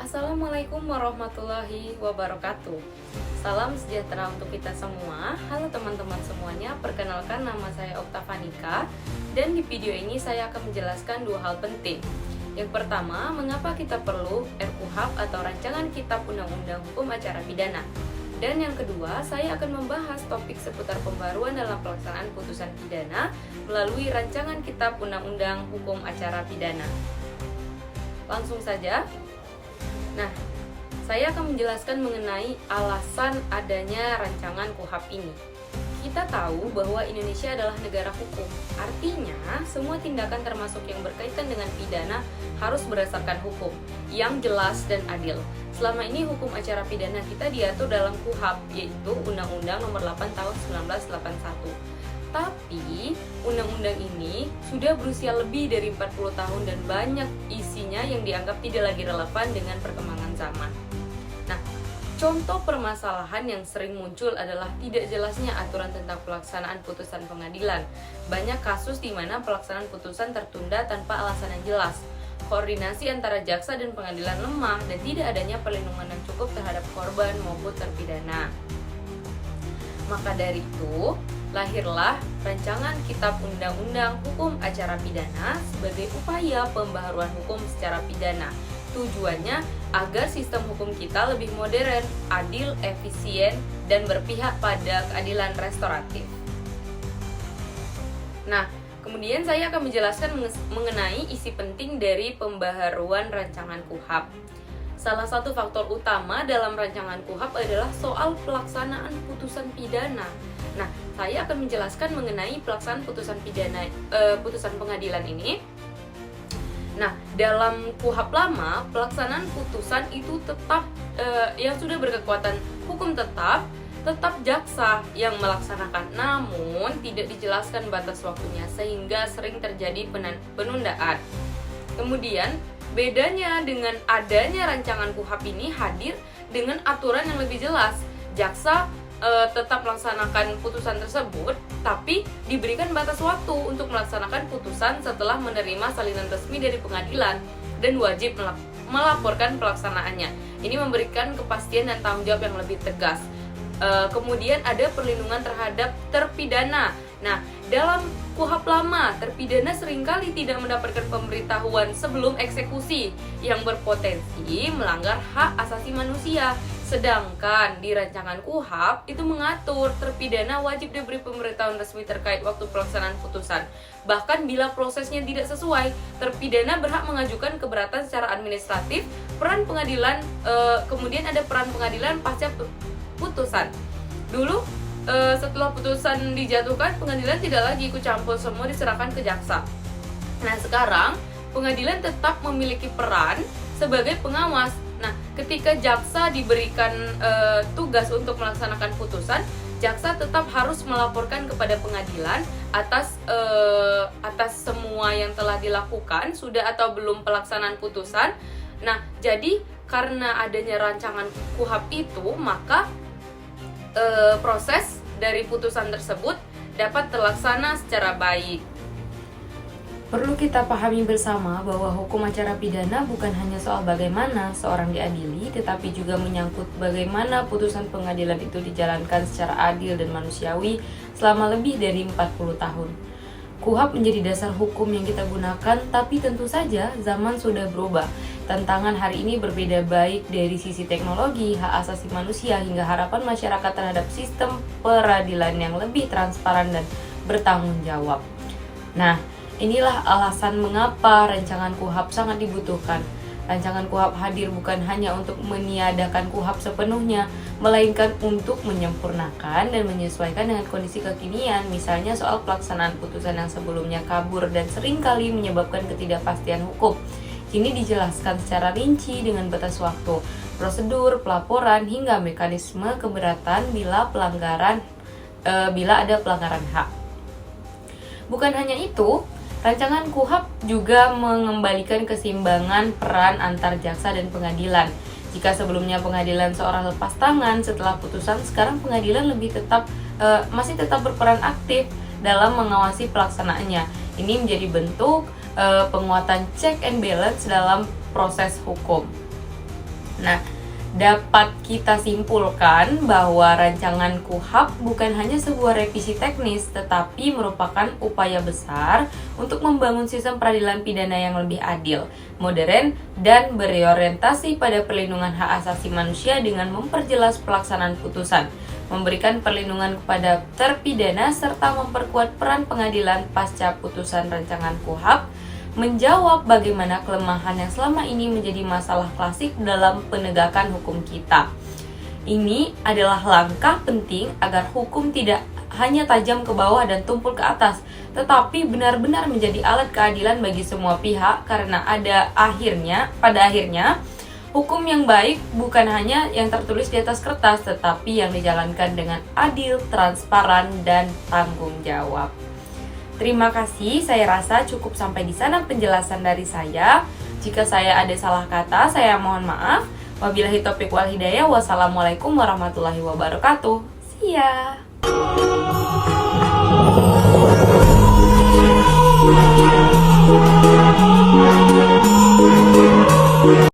Assalamualaikum warahmatullahi wabarakatuh. Salam sejahtera untuk kita semua. Halo teman-teman semuanya, perkenalkan nama saya Oktafanika. Dan di video ini saya akan menjelaskan dua hal penting. Yang pertama, mengapa kita perlu RKUHP atau Rancangan Kitab Undang-Undang Hukum Acara Pidana. Dan yang kedua, saya akan membahas topik seputar pembaruan dalam pelaksanaan putusan pidana melalui Rancangan Kitab Undang-Undang Hukum Acara Pidana. Langsung saja. Nah, saya akan menjelaskan mengenai alasan adanya rancangan KUHP ini. Kita tahu bahwa Indonesia adalah negara hukum. Artinya, semua tindakan termasuk yang berkaitan dengan pidana harus berdasarkan hukum yang jelas dan adil. Selama ini hukum acara pidana kita diatur dalam KUHP, yaitu Undang-Undang Nomor 8 Tahun 1981. Tapi, undang-undang ini sudah berusia lebih dari 40 tahun dan banyak isinya yang dianggap tidak lagi relevan dengan perkembangan zaman. Nah, contoh permasalahan yang sering muncul adalah tidak jelasnya aturan tentang pelaksanaan putusan pengadilan. Banyak kasus di mana pelaksanaan putusan tertunda tanpa alasan yang jelas. Koordinasi antara jaksa dan pengadilan lemah dan tidak adanya perlindungan yang cukup terhadap korban maupun terpidana. Maka dari itu, lahirlah Rancangan Kitab Undang-Undang Hukum Acara Pidana sebagai upaya pembaharuan hukum secara pidana. Tujuannya agar sistem hukum kita lebih modern, adil, efisien, dan berpihak pada keadilan restoratif. Nah, kemudian saya akan menjelaskan mengenai isi penting dari pembaharuan rancangan KUHP. Salah satu faktor utama dalam rancangan KUHP adalah soal pelaksanaan putusan pidana. Nah, saya akan menjelaskan mengenai pelaksanaan putusan putusan pengadilan ini. Nah, dalam KUHP lama, pelaksanaan putusan itu tetap yang sudah berkekuatan hukum tetap jaksa yang melaksanakan. Namun, tidak dijelaskan batas waktunya sehingga sering terjadi penundaan. Kemudian, bedanya dengan adanya rancangan KUHP ini hadir dengan aturan yang lebih jelas. Jaksa tetap melaksanakan putusan tersebut, tapi diberikan batas waktu untuk melaksanakan putusan setelah menerima salinan resmi dari pengadilan dan wajib melaporkan pelaksanaannya. Ini memberikan kepastian dan tanggung jawab yang lebih tegas. Kemudian ada perlindungan terhadap terpidana. Nah, dalam KUHP lama, terpidana seringkali tidak mendapatkan pemberitahuan sebelum eksekusi yang berpotensi melanggar hak asasi manusia. Sedangkan di rancangan KUHP itu mengatur terpidana wajib diberi pemberitahuan resmi terkait waktu pelaksanaan putusan. Bahkan bila prosesnya tidak sesuai, terpidana berhak mengajukan keberatan secara administratif. Kemudian ada peran pengadilan pasca putusan. Dulu setelah putusan dijatuhkan, pengadilan tidak lagi ikut campur, semua diserahkan ke jaksa. Nah, sekarang pengadilan tetap memiliki peran sebagai pengawas. Nah, ketika jaksa diberikan tugas untuk melaksanakan putusan, jaksa tetap harus melaporkan kepada pengadilan atas semua yang telah dilakukan, sudah atau belum pelaksanaan putusan. Nah, jadi karena adanya rancangan KUHP itu, maka proses dari putusan tersebut dapat terlaksana secara baik. Perlu kita pahami bersama bahwa hukum acara pidana bukan hanya soal bagaimana seorang diadili, tetapi juga menyangkut bagaimana putusan pengadilan itu dijalankan secara adil dan manusiawi selama lebih dari 40 tahun. KUHP menjadi dasar hukum yang kita gunakan, tapi tentu saja zaman sudah berubah. Tantangan hari ini berbeda baik dari sisi teknologi, hak asasi manusia, hingga harapan masyarakat terhadap sistem peradilan yang lebih transparan dan bertanggung jawab. Nah, inilah alasan mengapa rancangan KUHP sangat dibutuhkan. Rancangan KUHP hadir bukan hanya untuk meniadakan KUHP sepenuhnya, melainkan untuk menyempurnakan dan menyesuaikan dengan kondisi kekinian, misalnya soal pelaksanaan putusan yang sebelumnya kabur dan seringkali menyebabkan ketidakpastian hukum. Kini dijelaskan secara rinci dengan batas waktu, prosedur, pelaporan, hingga mekanisme keberatan bila ada pelanggaran hak. Bukan hanya itu, rancangan KUHP juga mengembalikan keseimbangan peran antar jaksa dan pengadilan. Jika sebelumnya pengadilan seorang lepas tangan setelah putusan, sekarang pengadilan masih tetap berperan aktif dalam mengawasi pelaksanaannya. Ini menjadi bentuk penguatan check and balance dalam proses hukum. Nah, dapat kita simpulkan bahwa rancangan KUHP bukan hanya sebuah revisi teknis, tetapi merupakan upaya besar untuk membangun sistem peradilan pidana yang lebih adil, modern, dan berorientasi pada perlindungan hak asasi manusia dengan memperjelas pelaksanaan putusan, memberikan perlindungan kepada terpidana, serta memperkuat peran pengadilan pasca putusan rancangan KUHP, menjawab bagaimana kelemahan yang selama ini menjadi masalah klasik dalam penegakan hukum kita. Ini adalah langkah penting agar hukum tidak hanya tajam ke bawah dan tumpul ke atas, tetapi benar-benar menjadi alat keadilan bagi semua pihak, karena pada akhirnya hukum yang baik bukan hanya yang tertulis di atas kertas, tetapi yang dijalankan dengan adil, transparan, dan tanggung jawab. Terima kasih, saya rasa cukup sampai di sana penjelasan dari saya. Jika saya ada salah kata, saya mohon maaf. Wabillahi taufiq wal hidayah. Wassalamualaikum warahmatullahi wabarakatuh. See ya.